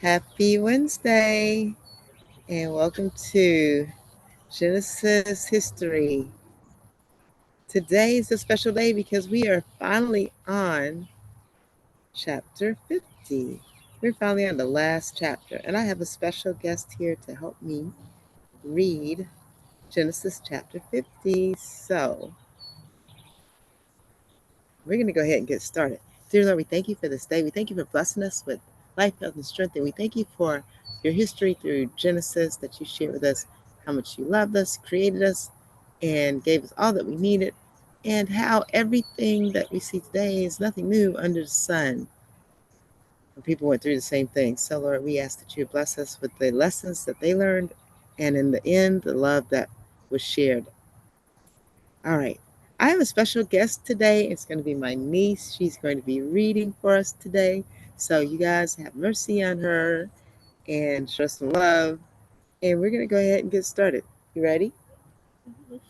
Happy Wednesday and welcome to Genesis History. Today is a special day because we are finally on chapter 50. We're finally on the last chapter, and I have a special guest here to help me read Genesis chapter 50. So, we're going to go ahead and get started. Dear Lord, we thank you for this day. We thank you for blessing us with life, health, and strength. And we thank you for your history through Genesis that you shared with us, how much you loved us, created us, and gave us all that we needed, and how everything that we see today is nothing new under the sun. And people went through the same thing. So, Lord, we ask that you bless us with the lessons that they learned, and in the end, the love that was shared. All right. I have a special guest today. It's going to be my niece. She's going to be reading for us today. So you guys have mercy on her and show some love. And we're going to go ahead and get started. You ready? You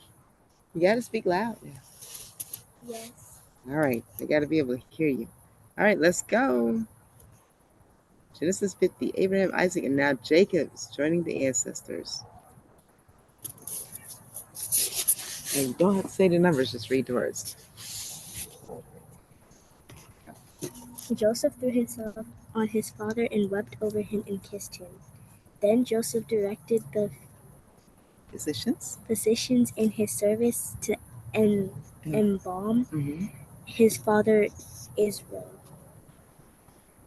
got to speak loud. Yes. All right. They got to be able to hear you. All right, let's go. Genesis 50, Abraham, Isaac, and now Jacob is joining the ancestors. And you don't have to say the numbers, just read the words. Joseph threw himself on his father and wept over him and kissed him. Then Joseph directed the physicians in his service to embalm his father Israel.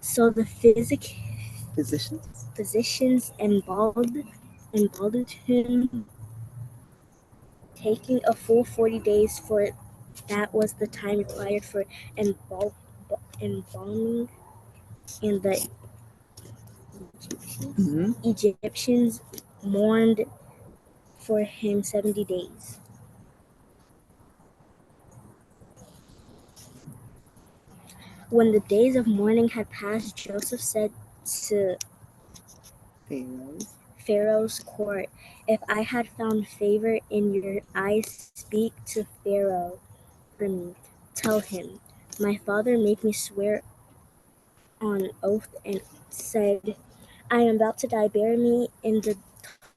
So the physicians embalmed him, taking a full 40 days, for that was the time required for embalming, and the Egyptians mourned for him 70 days. When the days of mourning had passed, Joseph said to Pharaoh's court, "If I had found favor in your eyes, speak to Pharaoh for me. Tell him, my father made me swear on oath and said, I am about to die. Bury me in the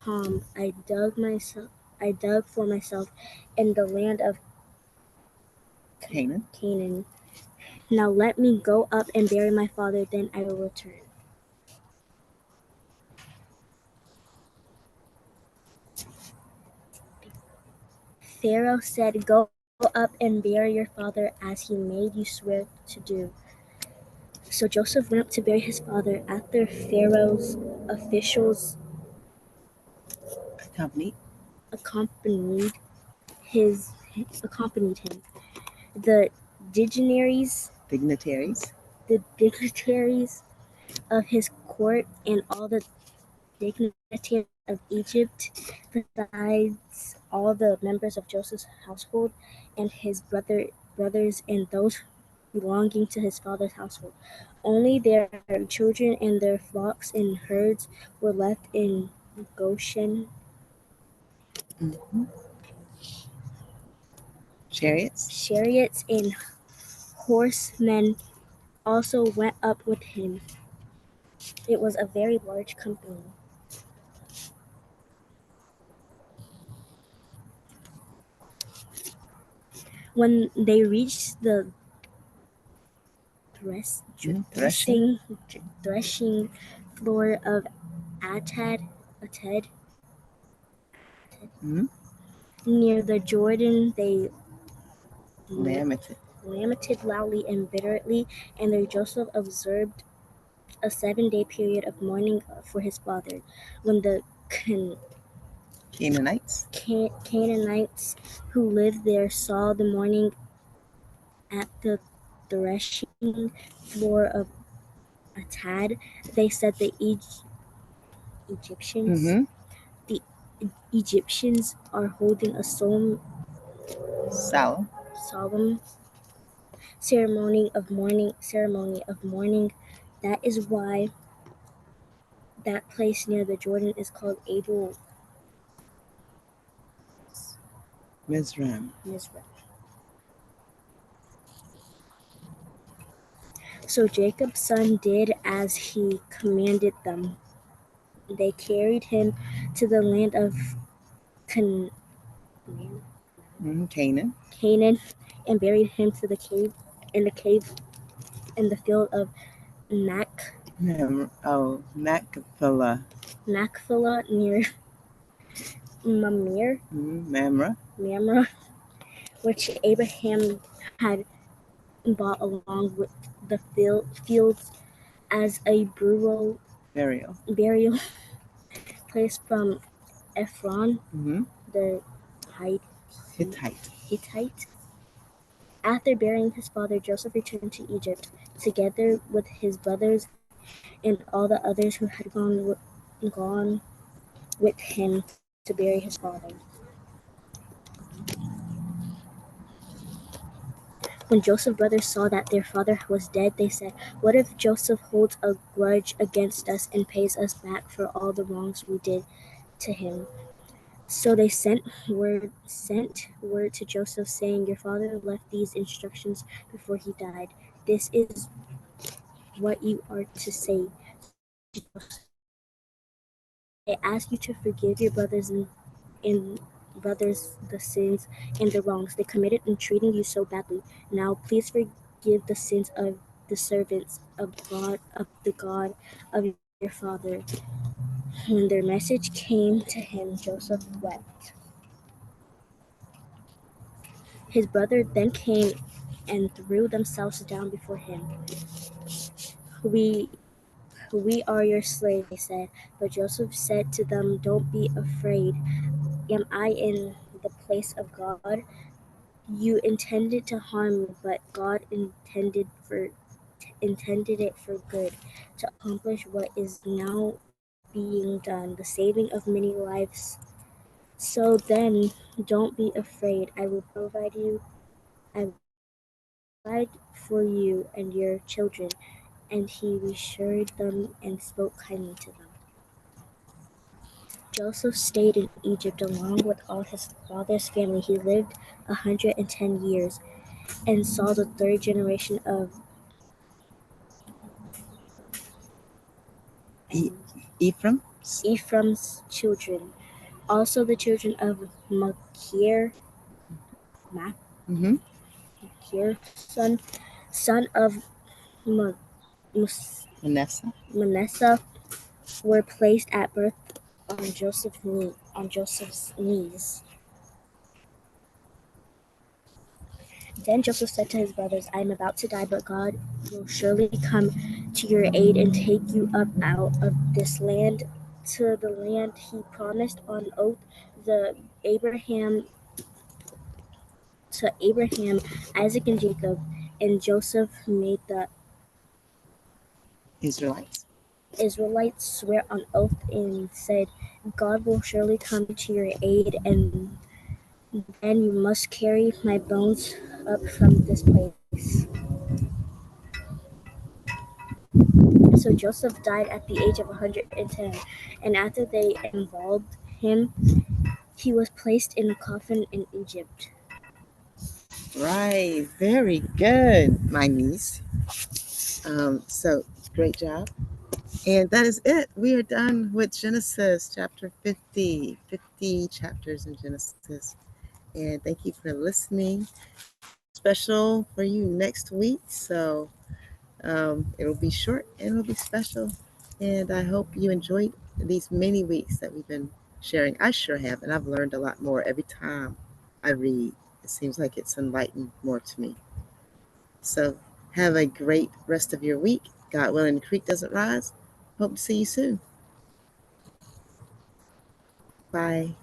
tomb I dug for myself in the land of Canaan. Now let me go up and bury my father, then I will return." Pharaoh said, "Go up and bury your father as he made you swear to do." So Joseph went up to bury his father. After Pharaoh's officials accompanied him, the dignitaries of his court, and all the dignitaries of Egypt, besides all the members of Joseph's household and his brothers and those belonging to his father's household. Only their children and their flocks and herds were left in Goshen. Chariots and horsemen also went up with him. It was a very large company. When they reached the threshing floor of Atad, near the Jordan, they lamented loudly and bitterly, and there Joseph observed a 7-day period of mourning for his father. When the Canaanites who lived there saw the mourning at the threshing floor of Atad, they said the Egyptians are holding a solemn ceremony of mourning. That is why that place near the Jordan is called Abel Mizraim. So Jacob's son did as he commanded them. They carried him to the land of Can- Canaan. Canaan and buried him to the cave in the cave in the field of Machpelah. Machpelah near Mamre, Mamre. Mamre, which Abraham had bought along with the fields as a burial place from Ephron, the Hittite. Hittite. After burying his father, Joseph returned to Egypt, together with his brothers and all the others who had gone with him to bury his father. When Joseph's brothers saw that their father was dead, they said, "What if Joseph holds a grudge against us and pays us back for all the wrongs we did to him?" So they sent word to Joseph, saying, "Your father left these instructions before he died. This is what you are to say to Joseph. I ask you to forgive your and brothers the sins and the wrongs they committed in treating you so badly. Now please forgive the sins of the servants of the God of your father." When their message came to him, Joseph wept. His brothers then came and threw themselves down before him. We we are your slaves, they said. But Joseph said to them, "Don't be afraid. Am I in the place of God? You intended to harm me, but God intended it for good, to accomplish what is now being done, the saving of many lives. So then, don't be afraid. I will provide for you and your children." And he reassured them and spoke kindly to them. Joseph stayed in Egypt along with all his father's family. He lived 110 years and saw the third generation of Ephraim. Ephraim's children. Also the children of Machir, Mm-hmm. Machir son of Manasseh. Manasseh, were placed at birth on Joseph's knees. Then Joseph said to his brothers, "I am about to die, but God will surely come to your aid and take you up out of this land to the land he promised on oath the Abraham to Abraham, Isaac, and Jacob." And Joseph made the Israelites. Israelites swear on oath and said, "God will surely come to your aid, and then you must carry my bones up from this place." So Joseph died at the age of 110, and after they embalmed him, he was placed in a coffin in Egypt. Right. Very good, my niece. So great job. And that is it. We are done with Genesis chapter 50. 50 chapters in Genesis. And thank you for listening. We have a special for you next week. So it'll be short and it'll be special. And I hope you enjoyed these many weeks that we've been sharing. I sure have. And I've learned a lot more every time I read. It seems like it's enlightened more to me. So have a great rest of your week. God willing, the creek doesn't rise. Hope to see you soon. Bye.